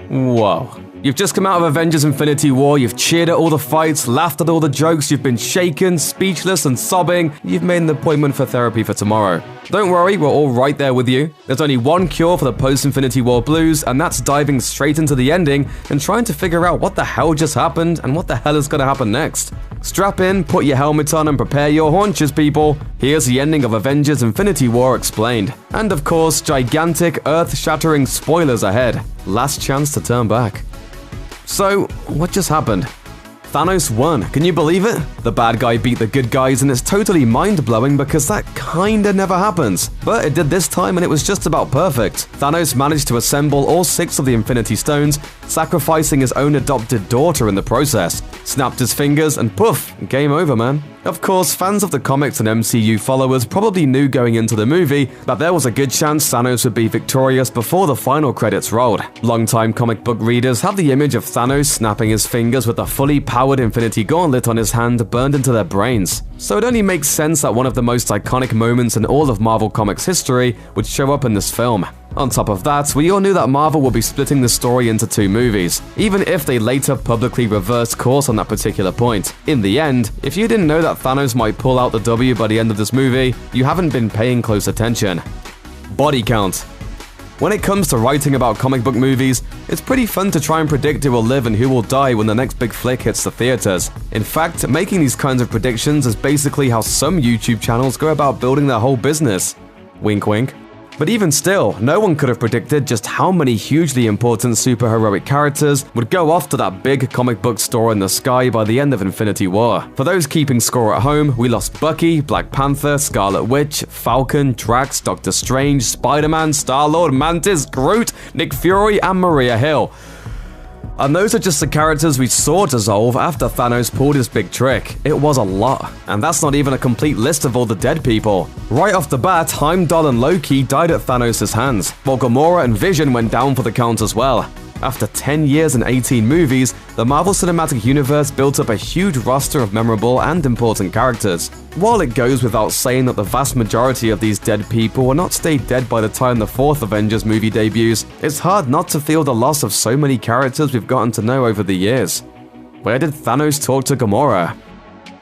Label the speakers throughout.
Speaker 1: Whoa. You've just come out of Avengers Infinity War, you've cheered at all the fights, laughed at all the jokes, you've been shaken, speechless and sobbing, you've made an appointment for therapy for tomorrow. Don't worry, we're all right there with you. There's only one cure for the post-Infinity War blues, and that's diving straight into the ending and trying to figure out what the hell just happened and what the hell is gonna happen next. Strap in, put your helmet on and prepare your haunches, people. Here's the ending of Avengers Infinity War explained. And of course, gigantic, earth-shattering spoilers ahead. Last chance to turn back. So, what just happened? Thanos won. Can you believe it? The bad guy beat the good guys, and it's totally mind-blowing because that kinda never happens. But it did this time, and it was just about perfect. Thanos managed to assemble all 6 of the Infinity Stones, sacrificing his own adopted daughter in the process. Snapped his fingers, and poof, game over, man. Of course, fans of the comics and MCU followers probably knew going into the movie that there was a good chance Thanos would be victorious before the final credits rolled. Longtime comic book readers have the image of Thanos snapping his fingers with a fully powered Infinity Gauntlet on his hand burned into their brains. So it only makes sense that one of the most iconic moments in all of Marvel Comics history would show up in this film. On top of that, we all knew that Marvel would be splitting the story into 2 movies, even if they later publicly reversed course on that particular point. In the end, if you didn't know that Thanos might pull out the W by the end of this movie, you haven't been paying close attention. Body count. When it comes to writing about comic book movies, it's pretty fun to try and predict who will live and who will die when the next big flick hits the theaters. In fact, making these kinds of predictions is basically how some YouTube channels go about building their whole business. Wink wink. But even still, no one could have predicted just how many hugely important superheroic characters would go off to that big comic book store in the sky by the end of Infinity War. For those keeping score at home, we lost Bucky, Black Panther, Scarlet Witch, Falcon, Drax, Doctor Strange, Spider-Man, Star-Lord, Mantis, Groot, Nick Fury, and Maria Hill. And those are just the characters we saw dissolve after Thanos pulled his big trick. It was a lot. And that's not even a complete list of all the dead people. Right off the bat, Heimdall and Loki died at Thanos' hands, while Gamora and Vision went down for the count as well. After 10 years and 18 movies, the Marvel Cinematic Universe built up a huge roster of memorable and important characters. While it goes without saying that the vast majority of these dead people will not stay dead by the time the 4th Avengers movie debuts, it's hard not to feel the loss of so many characters we've gotten to know over the years. Where did Thanos talk to Gamora?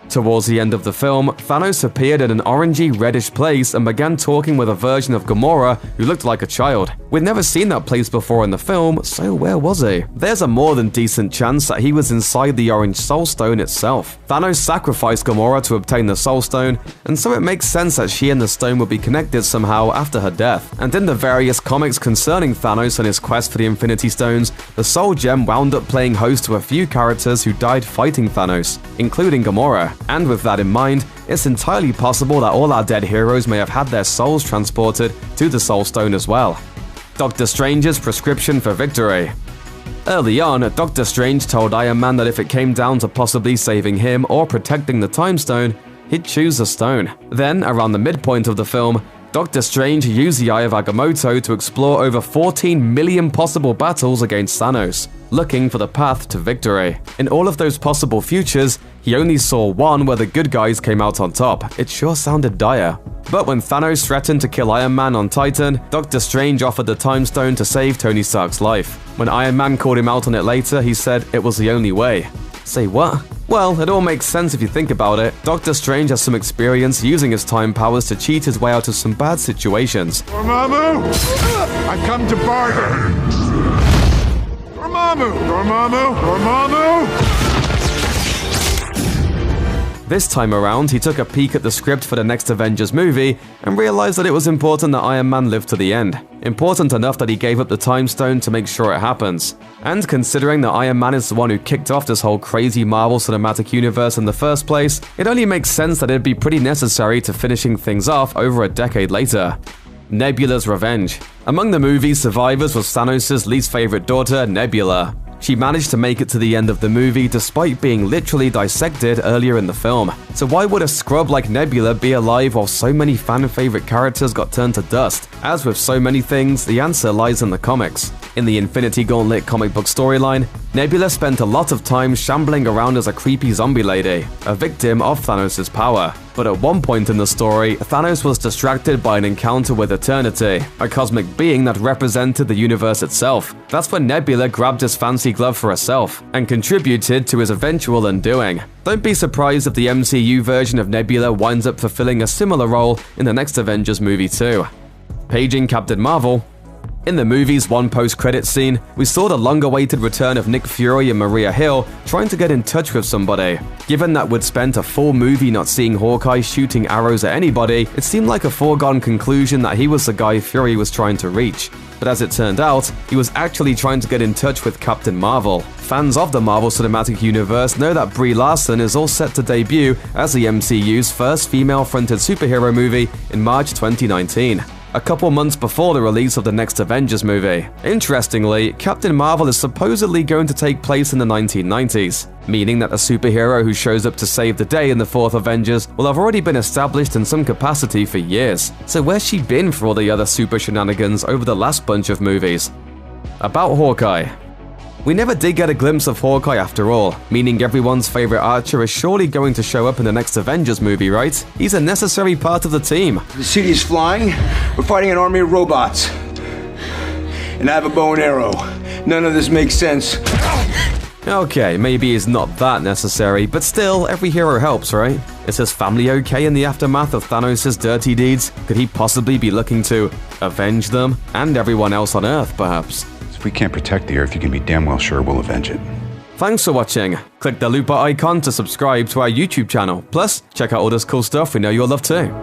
Speaker 1: Towards the end of the film, Thanos appeared in an orangey-reddish place and began talking with a version of Gamora who looked like a child. We'd never seen that place before in the film, so where was he? There's a more than decent chance that he was inside the Orange Soul Stone itself. Thanos sacrificed Gamora to obtain the Soul Stone, and so it makes sense that she and the stone would be connected somehow after her death. And in the various comics concerning Thanos and his quest for the Infinity Stones, the Soul Gem wound up playing host to a few characters who died fighting Thanos, including Gamora. And with that in mind, it's entirely possible that all our dead heroes may have had their souls transported to the Soul Stone as well. Doctor Strange's prescription for victory. Early on, Doctor Strange told Iron Man that if it came down to possibly saving him or protecting the Time Stone, he'd choose the stone. Then, around the midpoint of the film, Doctor Strange used the Eye of Agamotto to explore over 14 million possible battles against Thanos, looking for the path to victory. In all of those possible futures, he only saw one where the good guys came out on top. It sure sounded dire. But when Thanos threatened to kill Iron Man on Titan, Doctor Strange offered the Time Stone to save Tony Stark's life. When Iron Man called him out on it later, he said it was the only way. Say what? Well, it all makes sense if you think about it. Doctor Strange has some experience using his time powers to cheat his way out of some bad situations.
Speaker 2: Dormammu! I've come to bargain! Dormammu! Dormammu! Dormammu!
Speaker 1: This time around, he took a peek at the script for the next Avengers movie and realized that it was important that Iron Man lived to the end. Important enough that he gave up the Time Stone to make sure it happens. And considering that Iron Man is the one who kicked off this whole crazy Marvel Cinematic Universe in the first place, it only makes sense that it'd be pretty necessary to finishing things off over a decade later. Nebula's revenge. Among the movie's survivors was Thanos' least favorite daughter, Nebula. She managed to make it to the end of the movie despite being literally dissected earlier in the film. So why would a scrub like Nebula be alive while so many fan-favorite characters got turned to dust? As with so many things, the answer lies in the comics. In the Infinity Gauntlet comic book storyline, Nebula spent a lot of time shambling around as a creepy zombie lady, a victim of Thanos' power. But at one point in the story, Thanos was distracted by an encounter with Eternity, a cosmic being that represented the universe itself. That's when Nebula grabbed his fancy glove for herself, and contributed to his eventual undoing. Don't be surprised if the MCU version of Nebula winds up fulfilling a similar role in the next Avengers movie too. Paging Captain Marvel. In the movie's one post-credits scene, we saw the long-awaited return of Nick Fury and Maria Hill trying to get in touch with somebody. Given that we'd spent a full movie not seeing Hawkeye shooting arrows at anybody, it seemed like a foregone conclusion that he was the guy Fury was trying to reach. But as it turned out, he was actually trying to get in touch with Captain Marvel. Fans of the Marvel Cinematic Universe know that Brie Larson is all set to debut as the MCU's first female-fronted superhero movie in March 2019. A couple months before the release of the next Avengers movie. Interestingly, Captain Marvel is supposedly going to take place in the 1990s, meaning that a superhero who shows up to save the day in the fourth Avengers will have already been established in some capacity for years. So where's she been for all the other super shenanigans over the last bunch of movies? About Hawkeye. We never did get a glimpse of Hawkeye after all, meaning everyone's favorite Archer is surely going to show up in the next Avengers movie, right? He's a necessary part of the team.
Speaker 3: The city is flying. We're fighting an army of robots. And I have a bow and arrow. None of this makes sense.
Speaker 1: Okay, maybe he's not that necessary, but still, every hero helps, right? Is his family okay in the aftermath of Thanos' dirty deeds? Could he possibly be looking to avenge them? And everyone else on Earth, perhaps?
Speaker 2: If we can't protect the Earth, you can be damn well sure we'll avenge it.
Speaker 1: Thanks for watching. Click the looper icon to subscribe to our YouTube channel. Plus, check out all this cool stuff we know you'll love too.